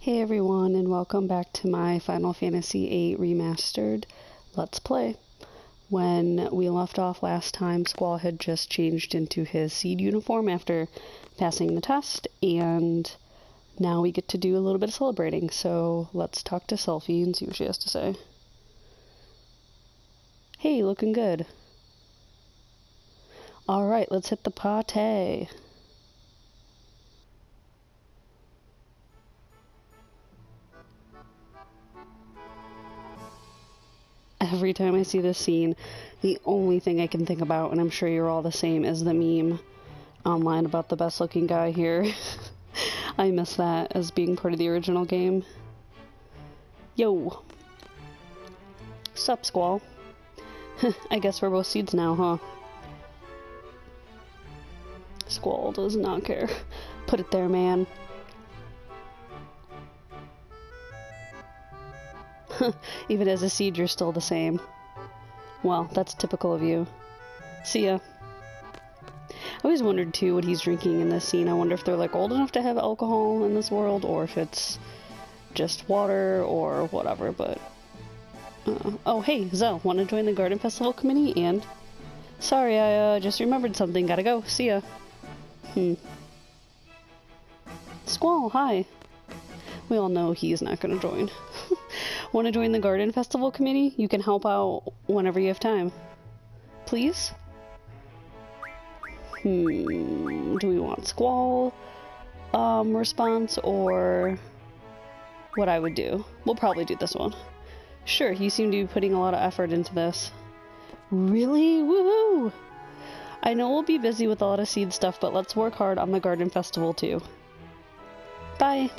Hey everyone, and welcome back to my Final Fantasy VIII Remastered Let's Play. When we left off last time, Squall had just changed into his seed uniform after passing the test, and now we get to do a little bit of celebrating, so let's talk to Selphie and see what she has to say. Hey, looking good. Alright, let's hit the party. Every time I see this scene, the only thing I can think about, and I'm sure you're all the same, is the meme online about the best looking guy here. I miss that as being part of the original game. Yo! Sup, Squall? I guess we're both seeds now, huh? Squall does not care. Put it there, man. Even as a seed, you're still the same. Well, that's typical of you. See ya. I always wondered, too, what he's drinking in this scene. I wonder if they're, like, old enough to have alcohol in this world, or if it's just water, or whatever, but... Oh, hey, Zell, want to join the Garden Festival Committee? And... Sorry, I, just remembered something. Gotta go. See ya. Squall, hi. We all know he's not gonna join. Want to join the Garden Festival Committee? You can help out whenever you have time. Please? Do we want Squall response, or what I would do? We'll probably do this one. Sure, you seem to be putting a lot of effort into this. Really? Woohoo! I know we'll be busy with a lot of seed stuff, but let's work hard on the Garden Festival too. Bye!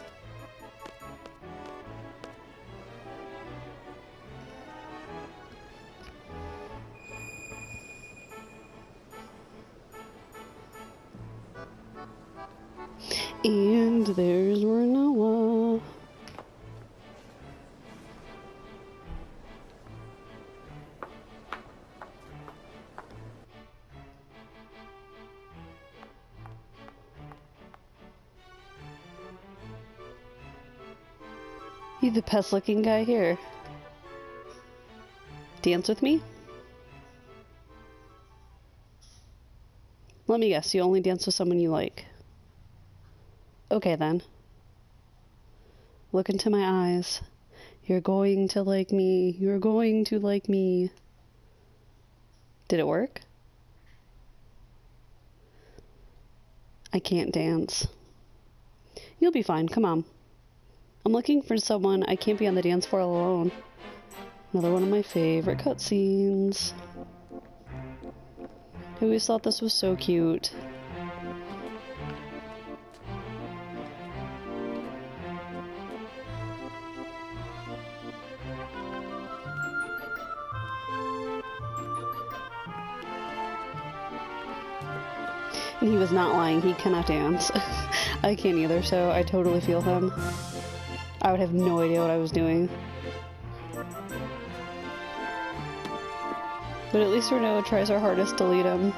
And there's Renoa. You the best looking guy here. Dance with me? Let me guess, you only dance with someone you like. Okay then. Look into my eyes. You're going to like me. You're going to like me. Did it work? I can't dance. You'll be fine, come on. I'm looking for someone. I can't be on the dance floor alone. Another one of my favorite cutscenes. I always thought this was so cute. And he was not lying, he cannot dance. I can't either, so I totally feel him. I would have no idea what I was doing. But at least Renoa tries her hardest to lead him.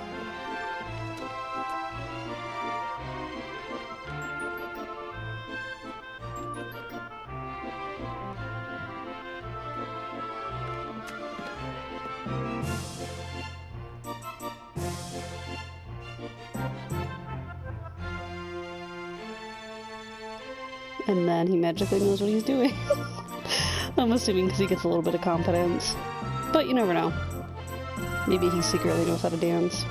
And then he magically knows what he's doing. I'm assuming because he gets a little bit of confidence. But you never know. Maybe he secretly knows how to dance.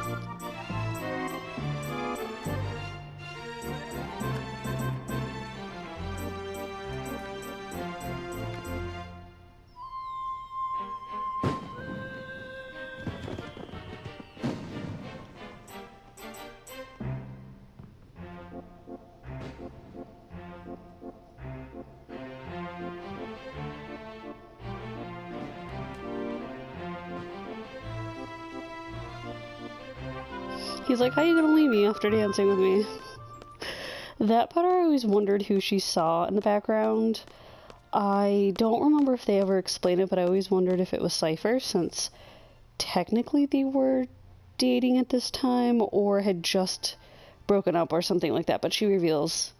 He's like, how are you gonna leave me after dancing with me? That part I always wondered who she saw in the background. I don't remember if they ever explained it, but I always wondered if it was Cypher, since technically they were dating at this time, or had just broken up or something like that, but she reveals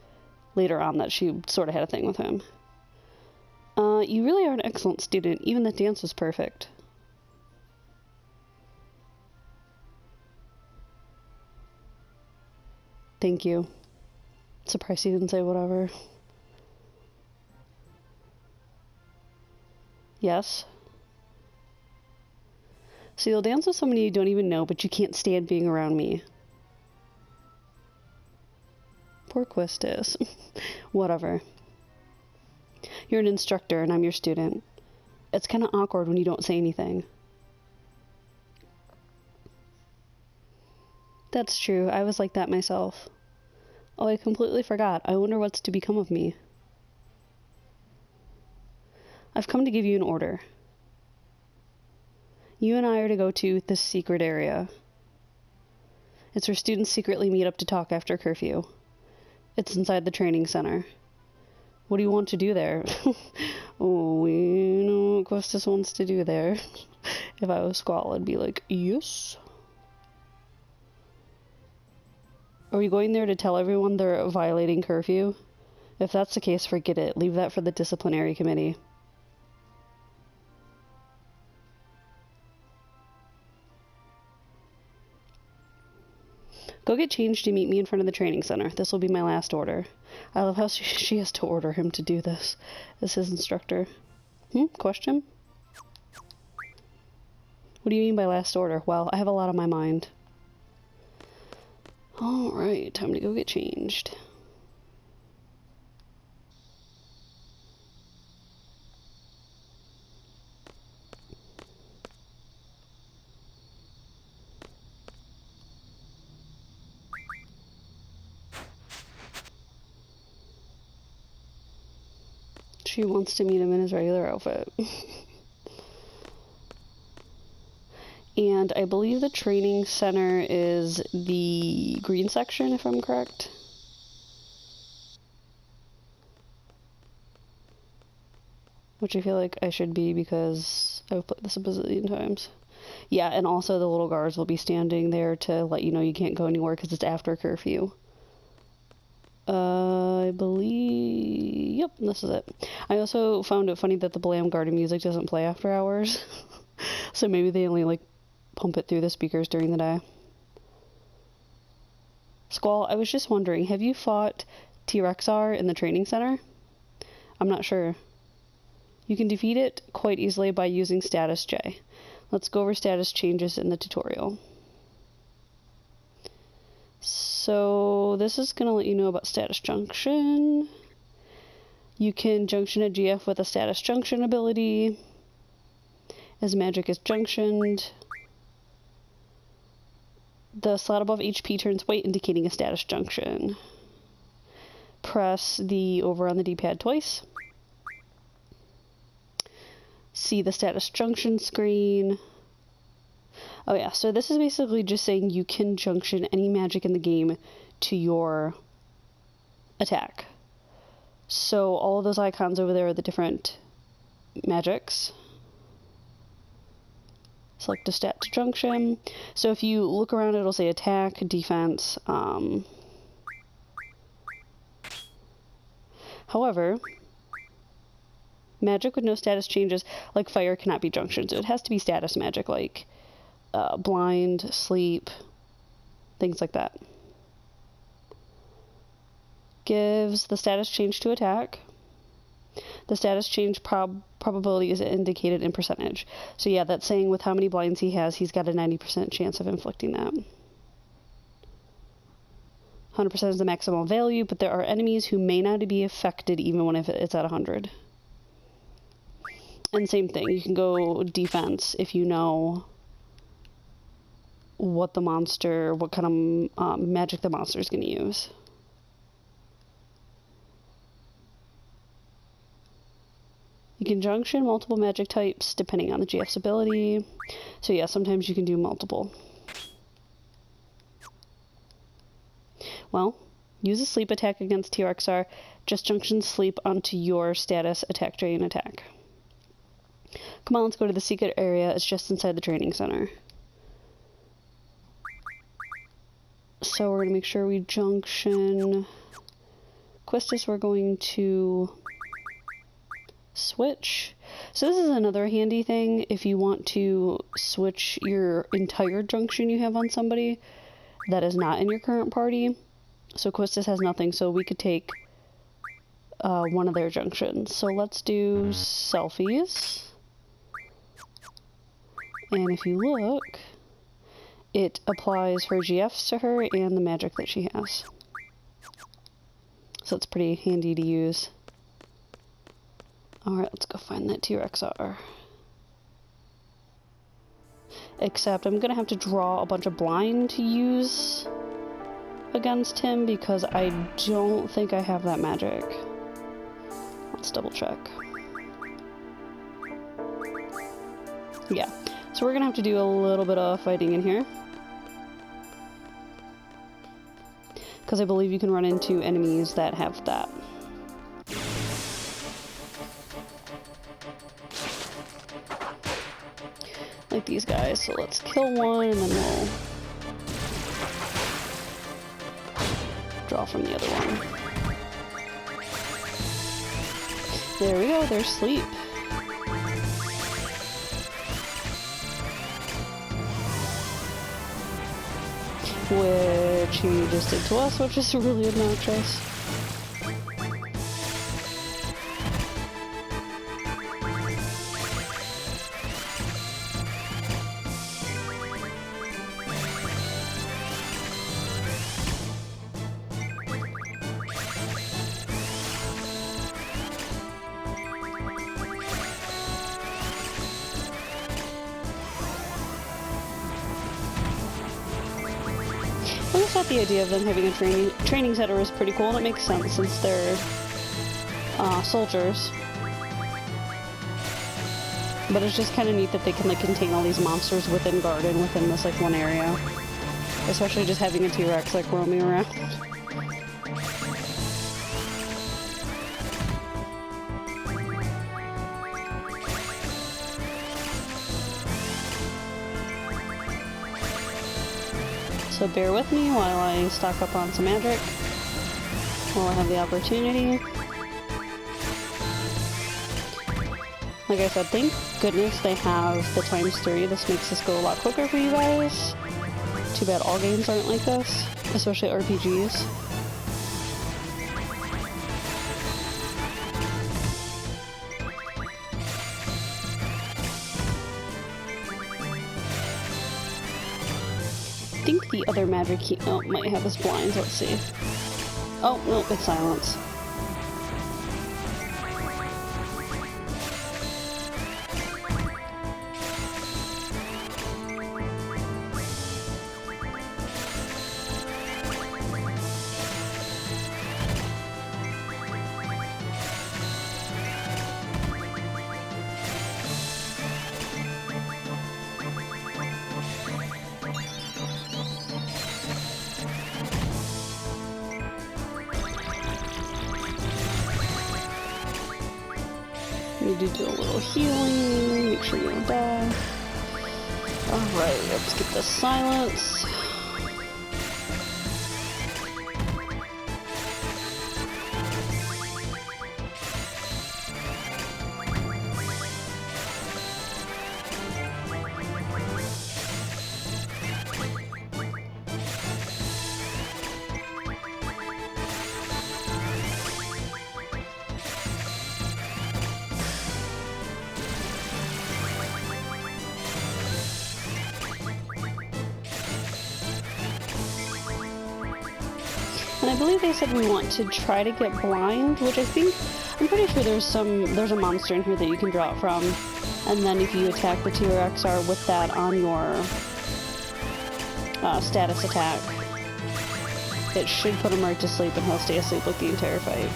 later on that she sort of had a thing with him. You really are an excellent student. Even the dance was perfect. Thank you. Surprised he didn't say whatever. Yes? So you'll dance with somebody you don't even know, but you can't stand being around me. Poor Quistis. Whatever. You're an instructor and I'm your student. It's kind of awkward when you don't say anything. That's true. I was like that myself. Oh, I completely forgot. I wonder what's to become of me. I've come to give you an order. You and I are to go to the secret area. It's where students secretly meet up to talk after curfew. It's inside the training center. What do you want to do there? Oh, we know what Quistis wants to do there. If I was Squall, I'd be like, yes. Are we going there to tell everyone they're violating curfew? If that's the case, forget it. Leave that for the disciplinary committee. Go get changed and meet me in front of the training center. This will be my last order. I love how she has to order him to do this as his instructor. Question? What do you mean by last order? Well, I have a lot on my mind. Alright, time to go get changed. She wants to meet him in his regular outfit. And I believe the training center is the green section, if I'm correct. Which I feel like I should be because I've played this a bazillion times. Yeah, and also the little guards will be standing there to let you know you can't go anywhere because it's after curfew. I believe... Yep, this is it. I also found it funny that the Blam Garden music doesn't play after hours. So maybe they only, like, pump it through the speakers during the day. Squall, I was just wondering, have you fought T-Rexar in the training center? I'm not sure. You can defeat it quite easily by using status J. Let's go over status changes in the tutorial. So this is going to let you know about status junction. You can junction a GF with a status junction ability as magic is junctioned. The slot above HP turns white, indicating a status junction. Press the over on the D-pad twice. See the status junction screen. Oh yeah, so this is basically just saying you can junction any magic in the game to your attack. So all of those icons over there are the different magics. Select a stat to junction. So if you look around, it'll say attack, defense. However, magic with no status changes, like fire, cannot be junctioned. So it has to be status magic, like blind, sleep, things like that. Gives the status change to attack. The status change probability is indicated in percentage. So yeah, that's saying with how many blinds he has, he's got a 90% chance of inflicting that. 100% is the maximum value, but there are enemies who may not be affected even when it's at 100. And same thing, you can go defense if you know what the monster, what kind of magic the monster is going to use. You can junction multiple magic types depending on the GF's ability. So yeah, sometimes you can do multiple. Well, use a sleep attack against T-Rexar. Just junction sleep onto your status attack drain attack. Come on, let's go to the secret area. It's just inside the training center. So we're going to make sure we junction Quistis, we're going to switch. So this is another handy thing if you want to switch your entire junction you have on somebody that is not in your current party. So Quistis has nothing, so we could take one of their junctions. So let's do selfies. And if you look, it applies her GFs to her and the magic that she has. So it's pretty handy to use. Alright, let's go find that T-Rexar. Except I'm gonna have to draw a bunch of blind to use against him because I don't think I have that magic. Let's double check. Yeah, so we're gonna have to do a little bit of fighting in here. Because I believe you can run into enemies that have that. Like these guys, so let's kill one and then we'll draw from the other one. There we go, they're asleep. Which he just did to us, which is really obnoxious. I just thought the idea of them having a training center was pretty cool, and it makes sense since they're soldiers. But it's just kind of neat that they can like contain all these monsters within Garden, within this like one area. Especially just having a T-Rex like roaming around. So bear with me while I stock up on some magic, while I have the opportunity. Like I said, thank goodness they have the ×3. This makes this go a lot quicker for you guys. Too bad all games aren't like this, especially RPGs. I think the other magic he might have his blinds. Let's see. Oh, no, it's silence. Need to do a little healing, make sure you don't die. Alright, let's get the silence. And I believe they said we want to try to get blind, which I'm pretty sure there's a monster in here that you can draw it from. And then if you attack the T-Rexar with that on your status attack, it should put him right to sleep and he'll stay asleep like the entire fight.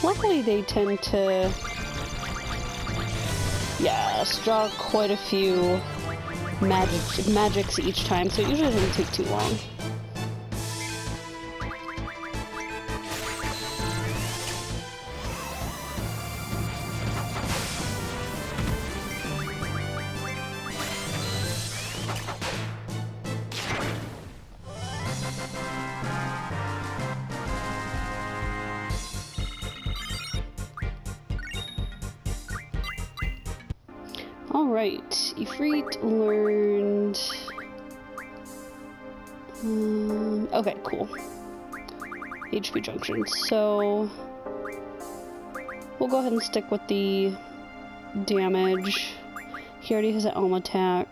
luckily they tend to, yes, draw quite a few magics each time, so it usually doesn't take too long. Alright, Ifrit learned... okay, cool. HP Junction. So... we'll go ahead and stick with the damage. He already has an Elm attack.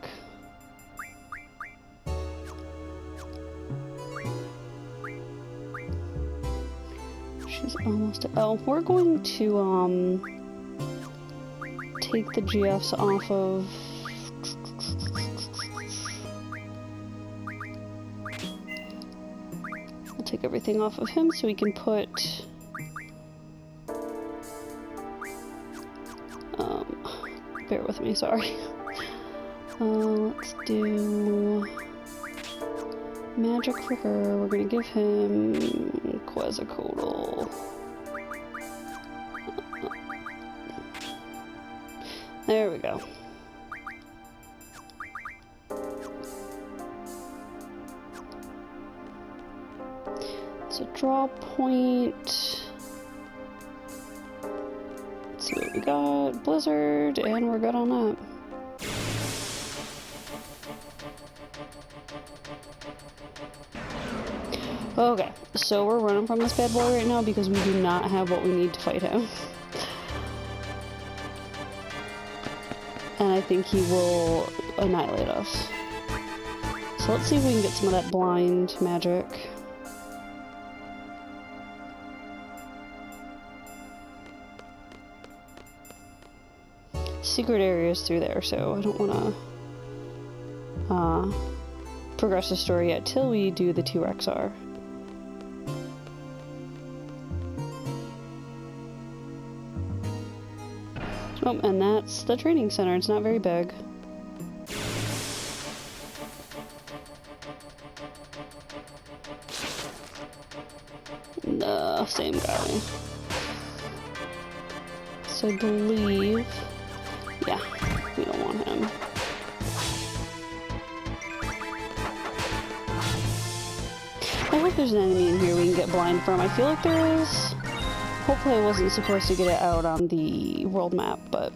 She's almost... oh, we're going to, take the GFs off of... we'll take everything off of him so we can put... bear with me, sorry. Let's do... magic for her. We're gonna give him... Quetzalcoatl. There we go. So draw point. Let's see what we got. Blizzard, and we're good on that. Okay, so we're running from this bad boy right now because we do not have what we need to fight him. And I think he will annihilate us. So let's see if we can get some of that blind magic. Secret areas through there, so I don't want to progress the story yet till we do the 2XR. Oh, and that's the training center. It's not very big. The same guy. So I believe... yeah, we don't want him. I hope there's an enemy in here we can get blind from. I feel like there is. Hopefully I wasn't supposed to get it out on the world map, but...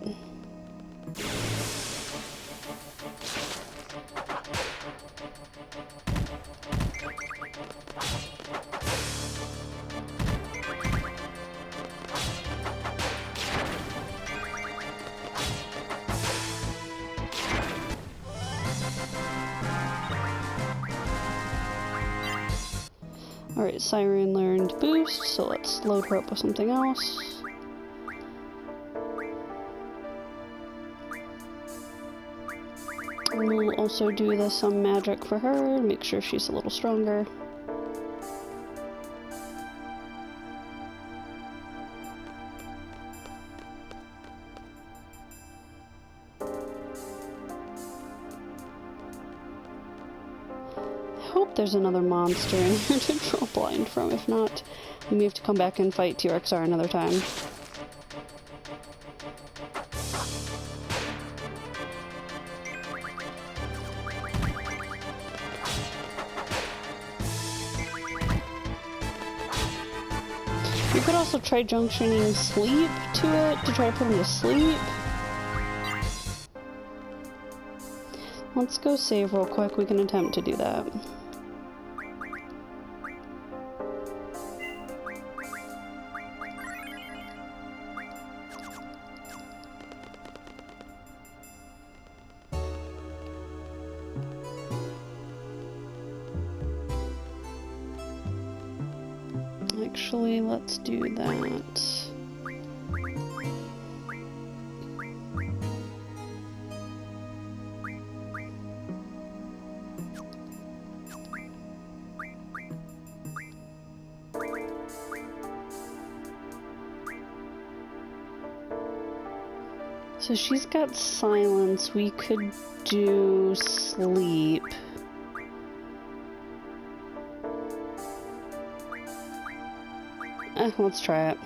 Alright, Siren learned boost, so let's load her up with something else. And we'll also do the some magic for her, make sure she's a little stronger. I hope there's another monster in here to draw blind from. If not, we may have to come back and fight TRXR another time. You could also try junctioning sleep to it to try to put him to sleep. Let's go save real quick. We can attempt to do that. Actually, let's do that. So she's got silence. We could do sleep. Let's try it.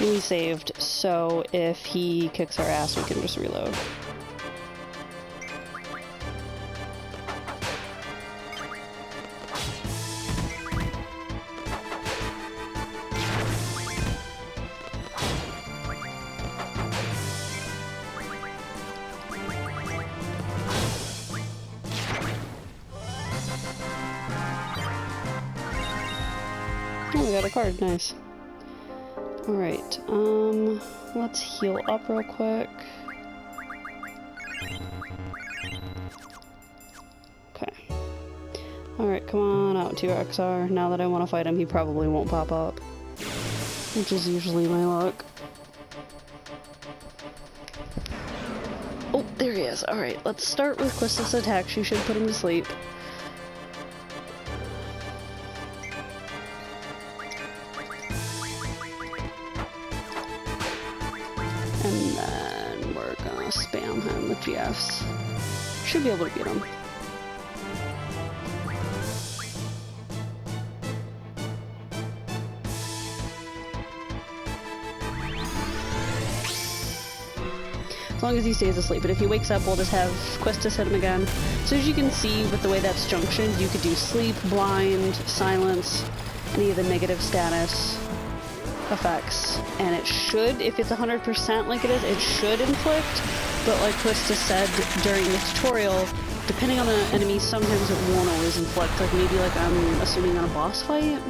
We saved, so if he kicks our ass, we can just reload. Oh, we got a card, nice. Alright, let's heal up real quick. Okay. Alright, come on out to your XR. Now that I want to fight him, he probably won't pop up. Which is usually my luck. Oh, there he is. Alright, let's start with Quistis' attack. She should put him to sleep. And then we're gonna spam him with GFs. Should be able to beat him. As long as he stays asleep. But if he wakes up, we'll just have Quistis hit him again. So as you can see, with the way that's junctioned, you could do sleep, blind, silence, any of the negative status effects, and it should, if it's 100% like it is, it should inflict, but like Quistis said during the tutorial, depending on the enemy, sometimes it won't always inflict, like maybe like I'm assuming on a boss fight.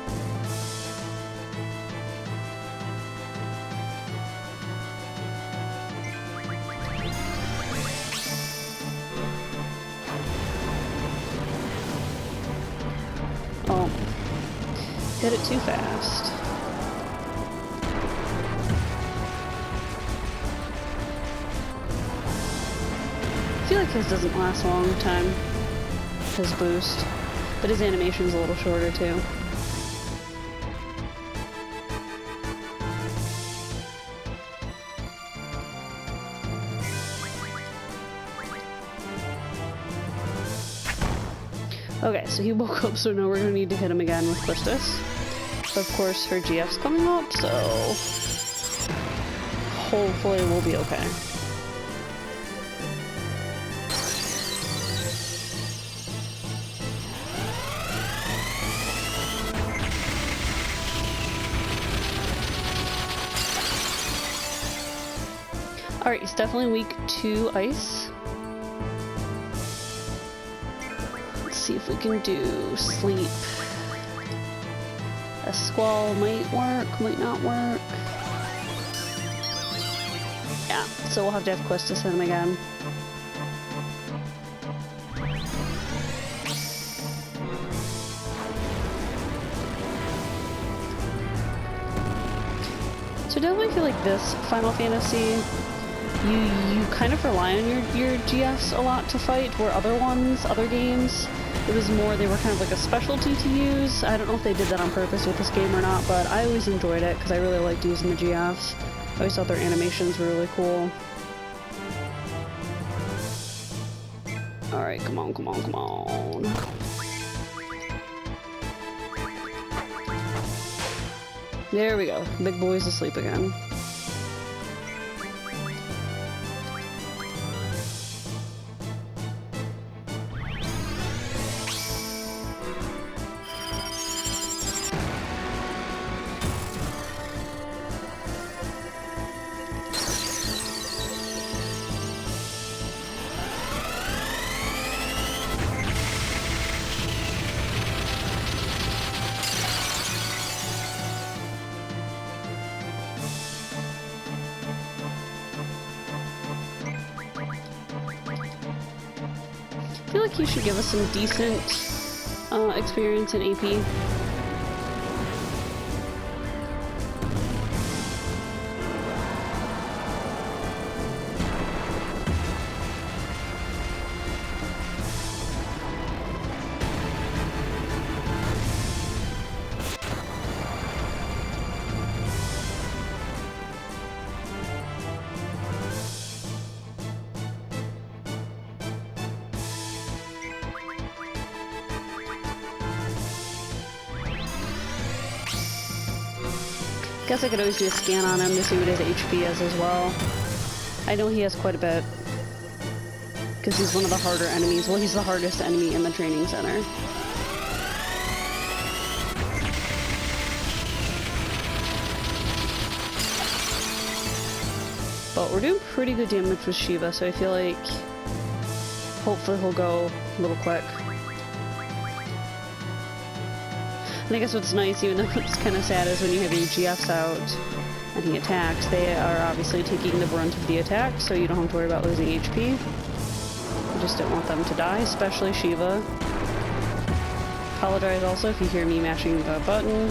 Oh, did it too fast. I feel like his doesn't last a long time, his boost, but his animation's a little shorter too. Okay, so he woke up, so now we're gonna need to hit him again with Quistis. Of course, her GF's coming up, so hopefully we'll be okay. Alright, he's definitely weak to ice. Let's see if we can do sleep. A Squall might work, might not work. Yeah, so we'll have to have Quistis hit him again. So definitely feel like this Final Fantasy, you kind of rely on your GFs a lot to fight, where other games, it was more, they were kind of like a specialty to use. I don't know if they did that on purpose with this game or not, but I always enjoyed it because I really liked using the GFs. I always thought their animations were really cool. Alright, come on, come on, come on. There we go. Big boy's asleep again. I feel like he should give us some decent experience in AP. Guess I could always do a scan on him to see what his HP is as well. I know he has quite a bit. Because he's one of the harder enemies. Well, he's the hardest enemy in the training center. But we're doing pretty good damage with Shiva, so I feel like hopefully he'll go a little quick. And I guess what's nice, even though it's kind of sad, is when you have your GFs out and he attacks, they are obviously taking the brunt of the attack, so you don't have to worry about losing HP. I just don't want them to die, especially Shiva. Apologize also if you hear me mashing the button.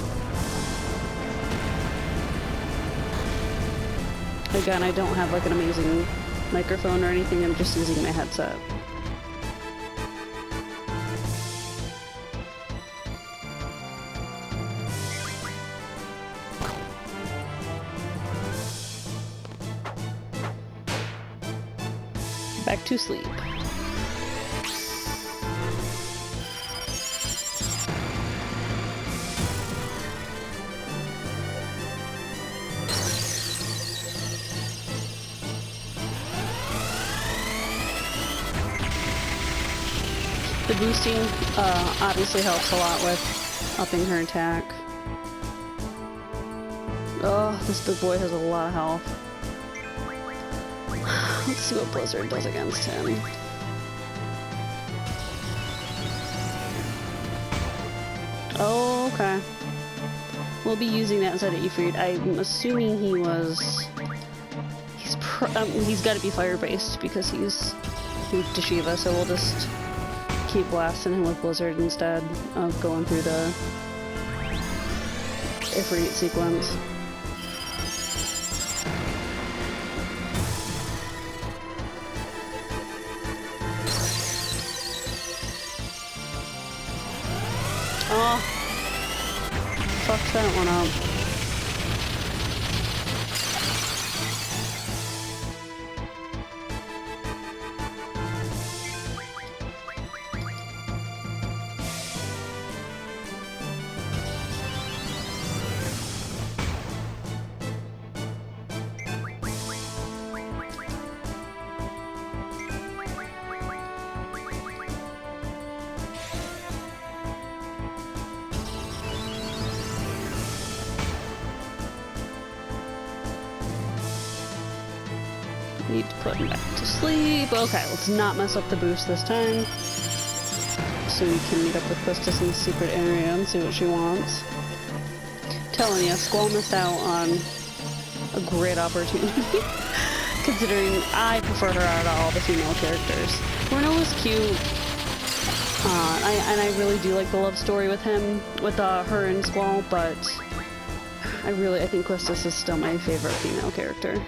Again, I don't have like an amazing microphone or anything, I'm just using my headset. Back to sleep. The boosting obviously helps a lot with upping her attack. Oh, this big boy has a lot of health. Let's see what Blizzard does against him. Oh, okay. We'll be using that instead of Ifrit. I'm assuming he was... He's got to be fire-based because he's weak to Shiva, so we'll just keep blasting him with Blizzard instead of going through the Ifrit sequence. Oh, fucked that one up. Need to put him back to sleep. Okay, let's not mess up the boost this time. So we can meet up with Quistis in the secret area and see what she wants. Telling you, Squall missed out on a great opportunity. Considering I prefer her out of all the female characters. Bruno was cute. And I really do like the love story with him, with her and Squall, but I think Quistis is still my favorite female character.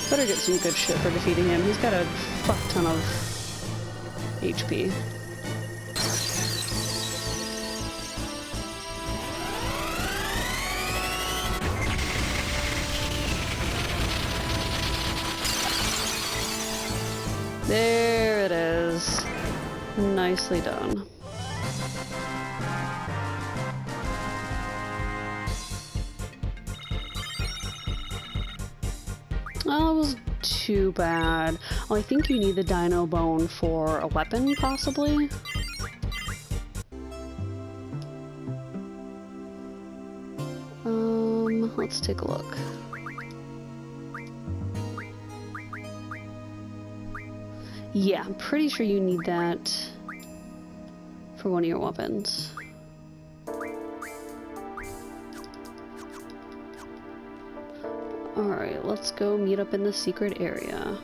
Better get some good shit for defeating him. He's got a fuck ton of HP. There it is. Nicely done. Oh, it was too bad. Oh, I think you need the dino bone for a weapon, possibly? Let's take a look. Yeah, I'm pretty sure you need that for one of your weapons. Alright, let's go meet up in the secret area.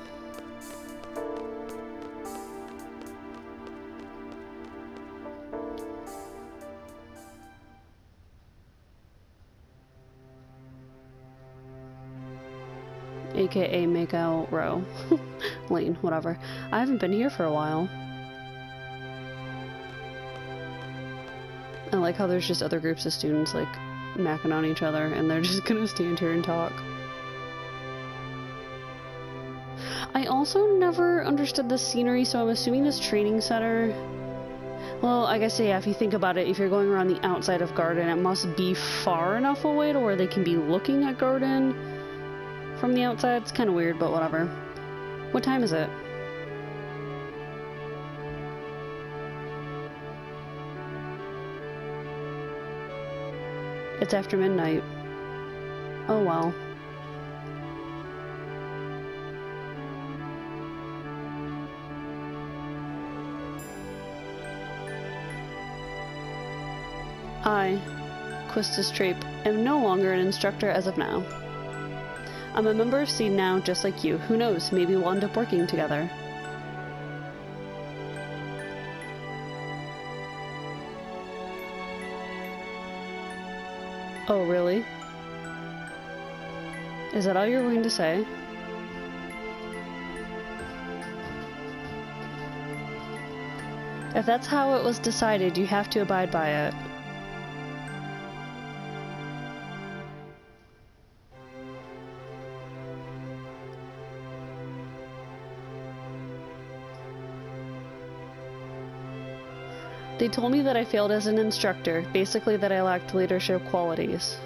AKA Makeout Row. Lane, whatever. I haven't been here for a while. I like how there's just other groups of students, like, macking on each other, and they're just gonna stand here and talk. I also never understood the scenery, so I'm assuming this training center... Well, I guess, yeah, if you think about it, if you're going around the outside of Garden, it must be far enough away to where they can be looking at Garden from the outside. It's kind of weird, but whatever. What time is it? It's after midnight. Oh well. I, Quistis Trape, am no longer an instructor as of now. I'm a member of Seed now, just like you. Who knows, maybe we'll end up working together. Oh, really? Is that all you're going to say? If that's how it was decided, you have to abide by it. They told me that I failed as an instructor, basically that I lacked leadership qualities.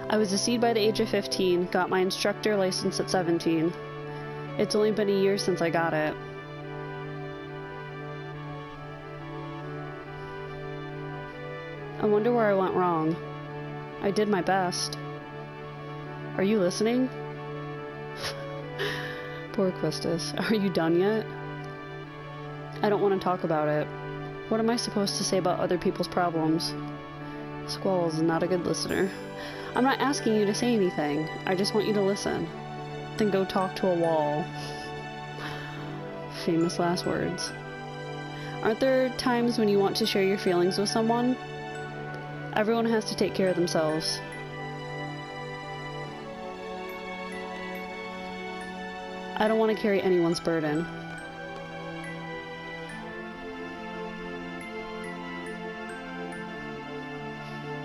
I was a seed by the age of 15, got my instructor license at 17. It's only been a year since I got it. I wonder where I went wrong. I did my best. Are you listening? Poor Quistis. Are you done yet? I don't want to talk about it. What am I supposed to say about other people's problems? Squall is not a good listener. I'm not asking you to say anything. I just want you to listen. Then go talk to a wall. Famous last words. Aren't there times when you want to share your feelings with someone? Everyone has to take care of themselves. I don't want to carry anyone's burden.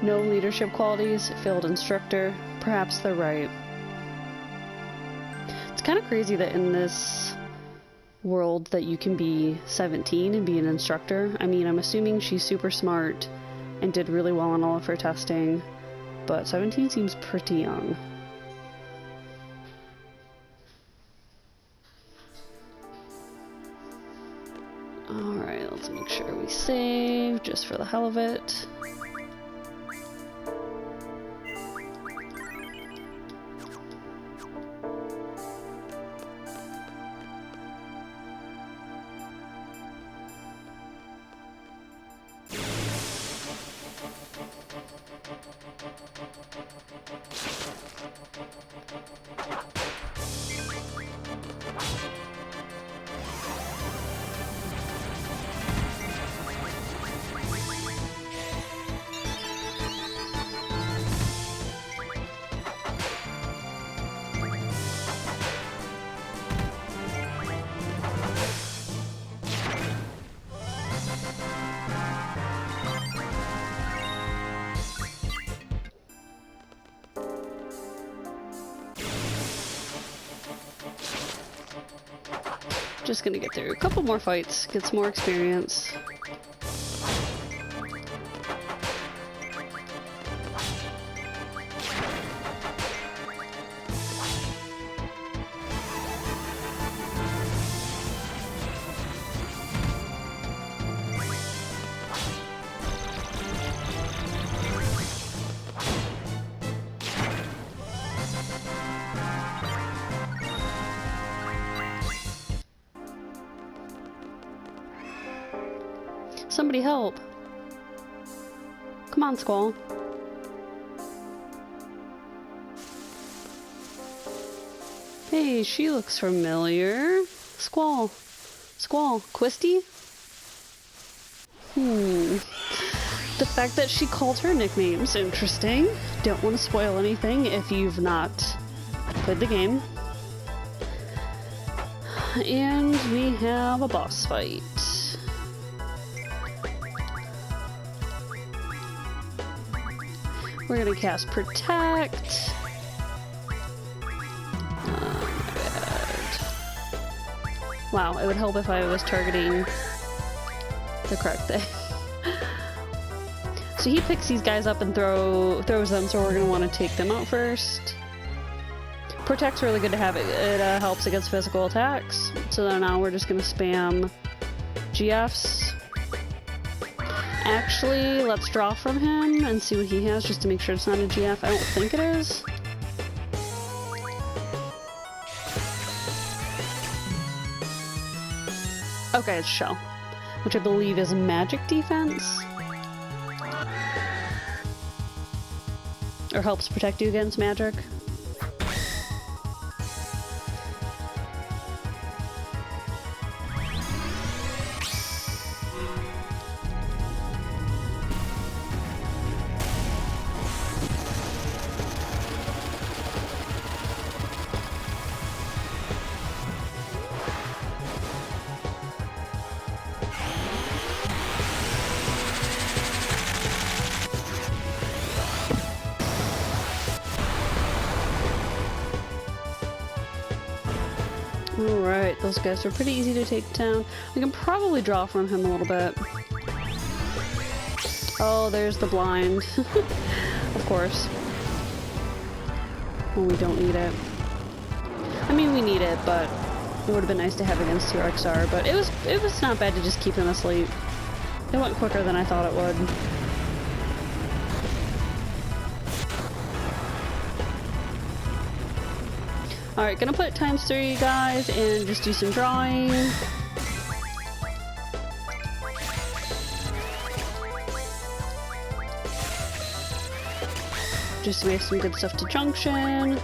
No leadership qualities, failed instructor. Perhaps they're right. It's kind of crazy that in this world that you can be 17 and be an instructor. I mean, I'm assuming she's super smart and did really well on all of her testing, but 17 seems pretty young. Alright, let's make sure we save, just for the hell of it. Just gonna get through a couple more fights, get some more experience. Somebody help. Come on, Squall. Hey, she looks familiar. Squall. Squall. Quistis? The fact that she called her nicknames, interesting. Don't want to spoil anything if you've not played the game. And we have a boss fight. We're gonna cast Protect. Wow, it would help if I was targeting the correct thing. So he picks these guys up and throws them, so we're gonna want to take them out first. Protect's really good to have. It helps against physical attacks. So then now we're just gonna spam GFs. Actually, let's draw from him and see what he has just to make sure it's not a GF. I don't think it is. Okay, it's Shell, which I believe is magic defense. Or helps protect you against magic. Alright, those guys are pretty easy to take down. We can probably draw from him a little bit. Oh, there's the blind. Of course. Well, we don't need it. I mean, we need it, but it would have been nice to have against TRXR, but it was not bad to just keep him asleep. It went quicker than I thought it would. Alright, gonna put ×3 guys and just do some drawing. Just to make some good stuff to junction.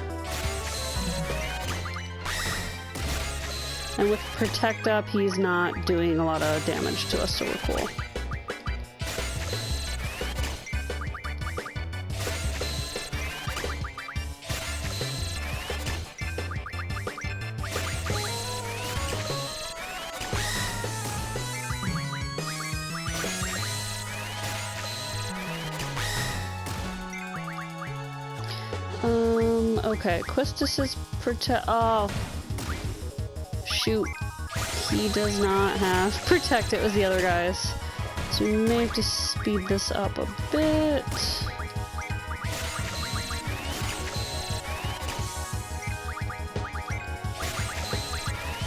And with Protect up, he's not doing a lot of damage to us, so we're cool. Okay, Quistis is oh. Shoot. He does not have Protect, it was the other guys. So we may have to speed this up a bit.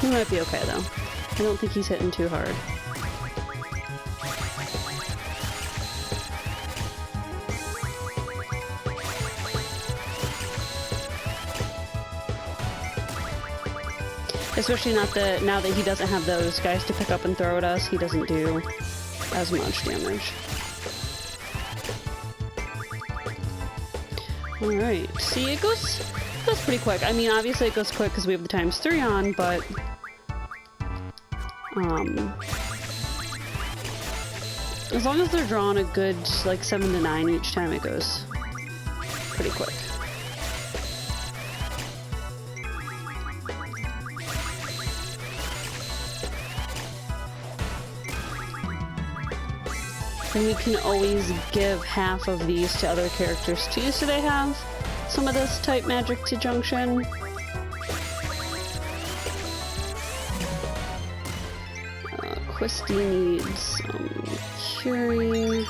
He might be okay though. I don't think he's hitting too hard. Especially now that he doesn't have those guys to pick up and throw at us, he doesn't do as much damage. Alright, see, it goes pretty quick. I mean, obviously it goes quick because we have the ×3 on, but as long as they're drawing a good, like, 7 to 9 each time, it goes pretty quick. And we can always give half of these to other characters too, so they have some of this type magic to junction. Quistis needs some curing.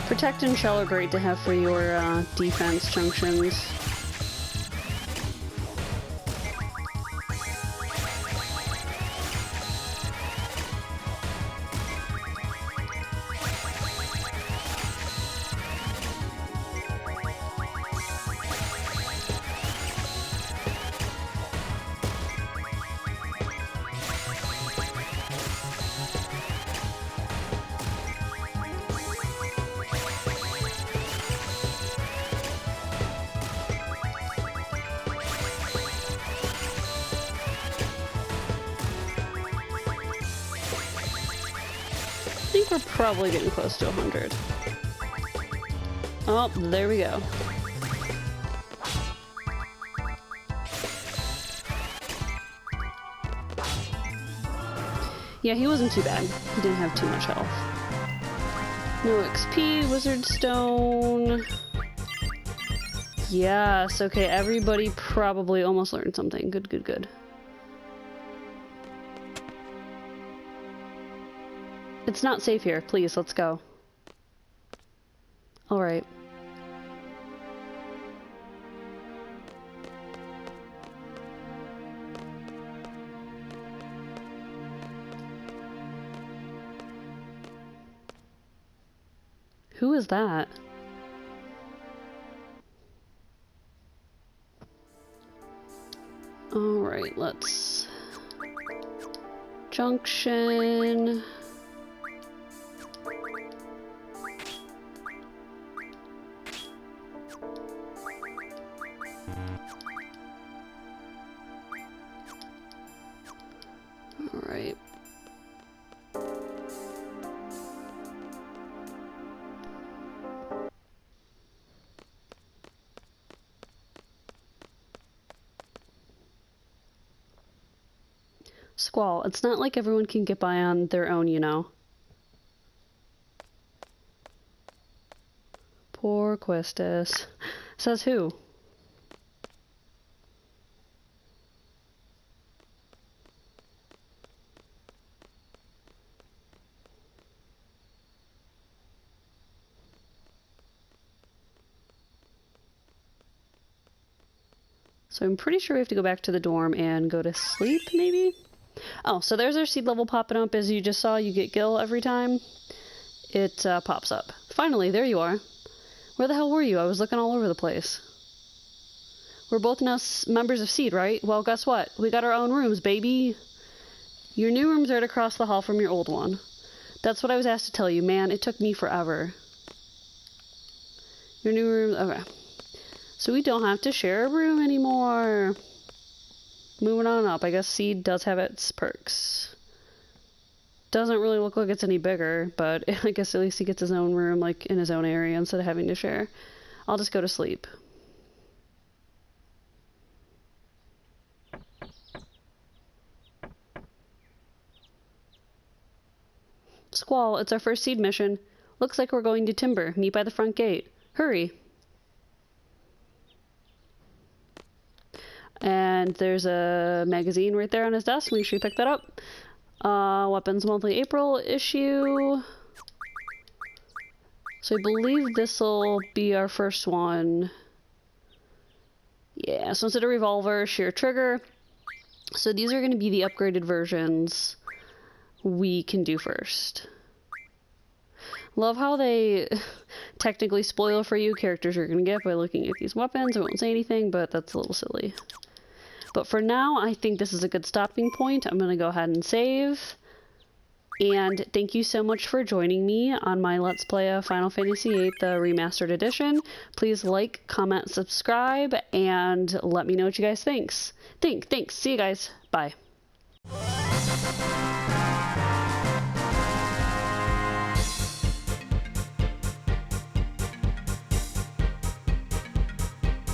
Protect and Shell are great to have for your defense junctions. think we're probably getting close to 100. Oh, there we go. Yeah, he wasn't too bad. He didn't have too much health. No XP, Wizard Stone. Yes, okay, everybody probably almost learned something. Good, good, good. It's not safe here. Please, let's go. Alright. Who is that? Alright, let's... Junction... Alright. Squall, it's not like everyone can get by on their own, you know. Poor Quistis. Says who? So I'm pretty sure we have to go back to the dorm and go to sleep, maybe? Oh, so there's our seed level popping up. As you just saw, you get Gil every time it pops up. Finally, there you are. Where the hell were you? I was looking all over the place. We're both now members of Seed, right? Well, guess what? We got our own rooms, baby. Your new room's right across the hall from your old one. That's what I was asked to tell you. Man, it took me forever. Your new room... Okay. So we don't have to share a room anymore. Moving on up. I guess Seed does have its perks. Doesn't really look like it's any bigger, but I guess at least he gets his own room, like, in his own area instead of having to share. I'll just go to sleep. Squall, it's our first Seed mission. Looks like we're going to Timber. Meet by the front gate. Hurry. And there's a magazine right there on his desk. Make sure you pick that up. Weapons Monthly April issue. So I believe this'll be our first one. Yeah, so instead of revolver, sheer trigger. So these are going to be the upgraded versions we can do first. Love how they technically spoil for you characters you're going to get by looking at these weapons. I won't say anything, but that's a little silly. But for now, I think this is a good stopping point. I'm going to go ahead and save. And thank you so much for joining me on my Let's Play of Final Fantasy VIII, the Remastered Edition. Please like, comment, subscribe, and let me know what you guys think. Thanks. See you guys. Bye.